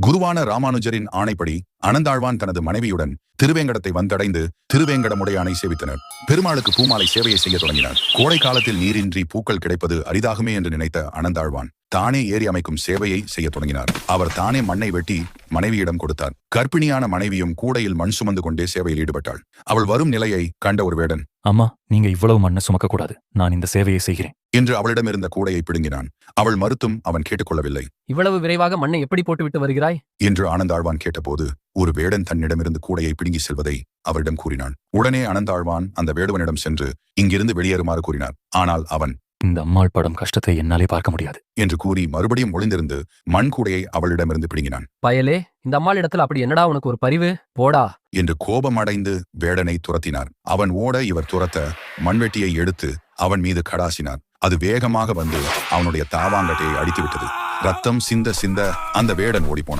குருவான ராமானுஜரின் ஆணைப்படி அனந்தாழ்வான் தனது மனைவியுடன் திருவேங்கடத்தை வந்தடைந்து திருவேங்கடமுடையானை சேவித்தனர். பெருமாளுக்கு பூமாலை சேவையை செய்ய தொடங்கினார். கோடை காலத்தில் நீரின்றி பூக்கள் கிடைப்பது அரிதாகுமே என்று நினைத்த அனந்தாழ்வான் தானே ஏரி அமைக்கும் சேவையை செய்ய தொடங்கினார். அவர் தானே மண்ணை வெட்டி மனைவியிடம் கொடுத்தார். கர்ப்பிணியான மனைவியும் கூடையில் மண் சுமந்து கொண்டே சேவையில் ஈடுபட்டாள். அவள் வரும் நிலையை கண்ட ஒரு வேடன், அம்மா, நீங்க இவ்வளவு மண்ணை சுமக்க கூடாது, நான் இந்த சேவையை செய்கிறேன் என்று அவளிடமிருந்த கூடையை பிடுங்கினான். அவள் மறுத்தும் அவன் கேட்டுக்கொள்ளவில்லை. இவ்வளவு விரைவாக மண்ணை எப்படி போட்டுவிட்டு வருகிறாய் என்று ஆனந்தாழ்வான் கேட்டபோது ஒரு வேடன் தன்னிடமிருந்து கூடையை பிடுங்கி செல்வதை அவரிடம் கூறினான். உடனே அனந்தாழ்வான் அந்த வேடுவனிடம் சென்று இங்கிருந்து வெளியேறுமாறு கூறினார். ஆனால் அவன், இந்த அம்மாள் படம் கஷ்டத்தை என்னாலே பார்க்க முடியாது என்று கூறி மறுபடியும் ஒளிந்திருந்து மண் கூடையை அவளிடமிருந்து பிடுங்கினான். பயலே, இந்த அம்மாள் இடத்துல அப்படி என்னடா உனக்கு ஒரு பரிவு, போடா என்று கோபமடைந்து வேடனை துரத்தினார். அவன் ஓட இவர் துரத்த மண்வெட்டியை எடுத்து அவன் மீது கடாசினார். அது வேகமாக வந்து அவனுடைய தாவாங்கட்டையை அடித்துவிட்டது. ரத்தம் சிந்த சிந்த அந்த வேடன் ஓடிப்போனான்.